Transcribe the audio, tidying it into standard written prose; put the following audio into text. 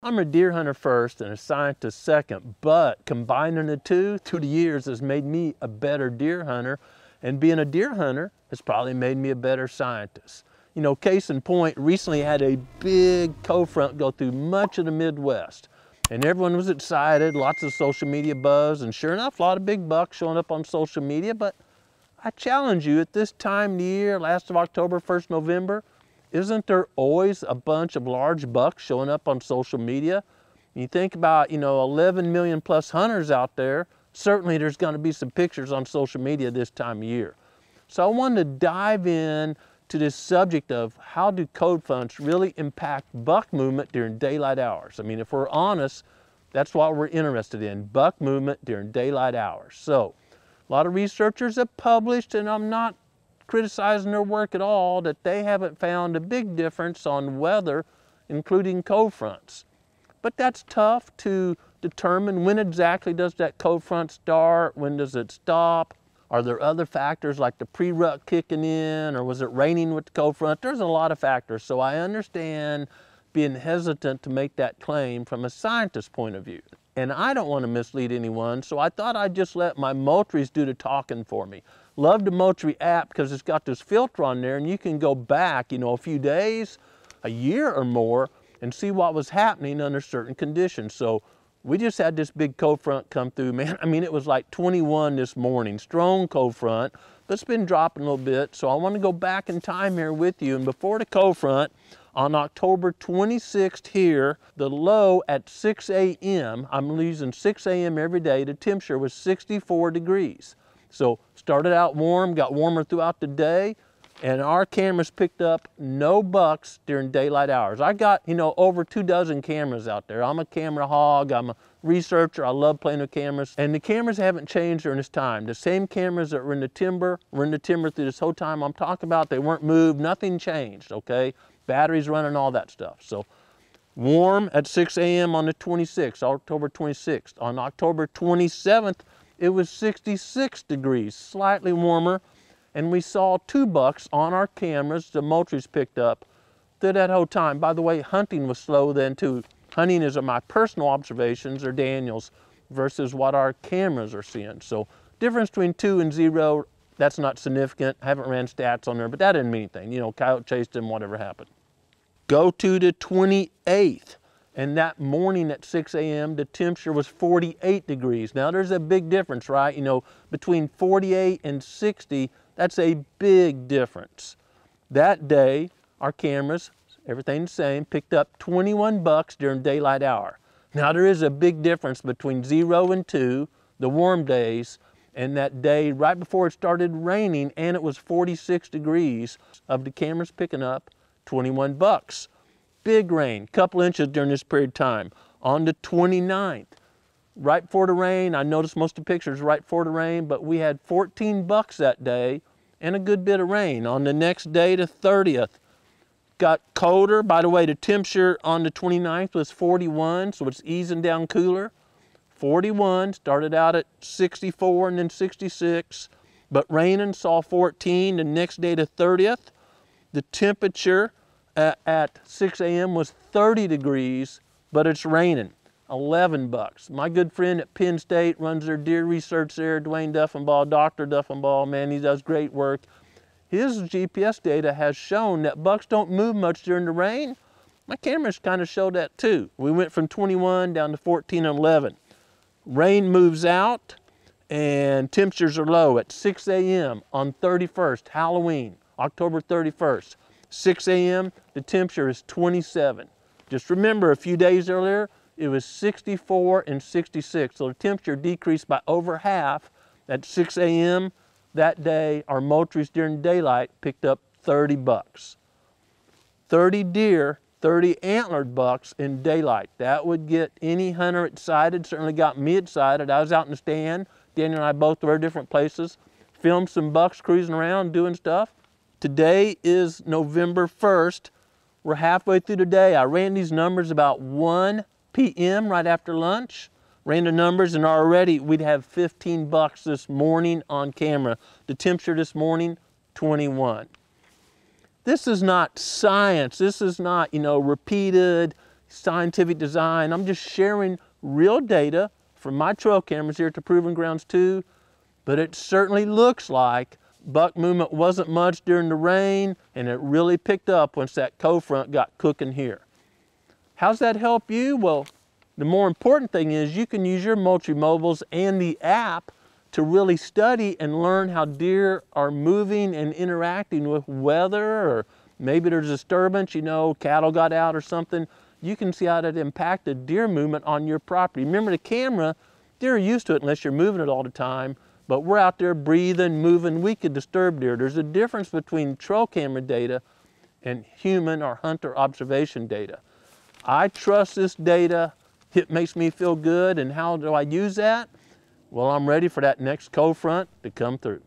I'm a deer hunter first and a scientist second, but combining the two through the years has made me a better deer hunter, and being a deer hunter has probably made me a better scientist. You know, case in point, recently had a big cold front go through much of the Midwest, and everyone was excited, lots of social media buzz, and sure enough, a lot of big bucks showing up on social media. But I challenge you, at this time of the year, last of October, 1st November, isn't there always a bunch of large bucks showing up on social media? You think about, 11 million plus hunters out there, certainly there's going to be some pictures on social media this time of year. So I wanted to dive in to this subject of how do cold fronts really impact buck movement during daylight hours. I mean, if we're honest, that's what we're interested in, buck movement during daylight hours. So a lot of researchers have published, and I'm not criticizing their work at all, that they haven't found a big difference on weather, including cold fronts. But that's tough to determine. When exactly does that cold front start? When does it stop? Are there other factors like the pre-rut kicking in, or was it raining with the cold front? There's a lot of factors, so I understand being hesitant to make that claim from a scientist's point of view. And I don't want to mislead anyone, so I thought I'd just let my Moultries do the talking for me. Love the Moultrie app because it's got this filter on there, and you can go back, a few days, a year or more, and see what was happening under certain conditions. So we just had this big cold front come through, man. I mean, it was like 21 this morning, strong cold front, but it's been dropping a little bit. So I want to go back in time here with you. And before the cold front, on October 26th here, the low at 6 a.m., I'm using 6 a.m. every day, the temperature was 64 degrees. So started out warm, got warmer throughout the day, and our cameras picked up no bucks during daylight hours. I got, over 24 cameras out there. I'm a camera hog, I'm a researcher, I love playing with cameras, and the cameras haven't changed during this time. The same cameras that were in the timber through this whole time I'm talking about. They weren't moved, nothing changed, okay? Batteries running, all that stuff. So warm at 6 a.m. on the 26th, October 26th. On October 27th, it was 66 degrees, slightly warmer, and we saw 2 bucks on our cameras, the Moultries picked up through that whole time. By the way, hunting was slow then too. Hunting is my personal observations, or Daniel's, versus what our cameras are seeing. So difference between 2 and 0, that's not significant. I haven't ran stats on there, but that didn't mean anything. Coyote chased him, whatever happened. Go to the 28th. And that morning at 6 a.m., the temperature was 48 degrees. Now there's a big difference, right? Between 48 and 60, that's a big difference. That day, our cameras, everything the same, picked up 21 bucks during daylight hour. Now there is a big difference between 0 and 2, the warm days, and that day right before it started raining, and it was 46 degrees, of the cameras picking up 21 bucks. Big rain, couple inches during this period of time. On the 29th, right before the rain, I noticed most of the pictures right before the rain, but we had 14 bucks that day and a good bit of rain. On the next day, the 30th, got colder. By the way, the temperature on the 29th was 41, so it's easing down cooler. 41, started out at 64 and then 66, but raining, saw 14. The next day, the 30th, the temperature at 6 a.m. was 30 degrees, but it's raining, 11 bucks. My good friend at Penn State runs their deer research there, Dwayne Duffenbaugh, Dr. Duffenbaugh, man, he does great work. His GPS data has shown that bucks don't move much during the rain. My cameras kind of show that too. We went from 21 down to 14 and 11. Rain moves out and temperatures are low at 6 a.m. on 31st, Halloween, October 31st. 6 a.m., the temperature is 27. Just remember, a few days earlier, it was 64 and 66, so the temperature decreased by over half. At 6 a.m. that day, our Moultries during daylight picked up 30 bucks. 30 deer, 30 antlered bucks in daylight. That would get any hunter excited, certainly got me excited. I was out in the stand. Daniel and I both were at different places, filmed some bucks cruising around doing stuff. Today is November 1st. We're halfway through the day. I ran these numbers about 1 p.m. right after lunch. Ran the numbers, and already we'd have 15 bucks this morning on camera. The temperature this morning, 21. This is not science. This is not, repeated, scientific design. I'm just sharing real data from my trail cameras here at the Proving Grounds 2, but it certainly looks like buck movement wasn't much during the rain, and it really picked up once that cold front got cooking here. How's that help you? Well, the more important thing is you can use your multi-mobiles and the app to really study and learn how deer are moving and interacting with weather, or maybe there's a disturbance, you know, cattle got out or something. You can see how that impacted deer movement on your property. Remember, the camera, deer are used to it unless you're moving it all the time, but we're out there breathing, moving, we could disturb deer. There's a difference between trail camera data and human or hunter observation data. I trust this data. It makes me feel good, and how do I use that? Well, I'm ready for that next cold front to come through.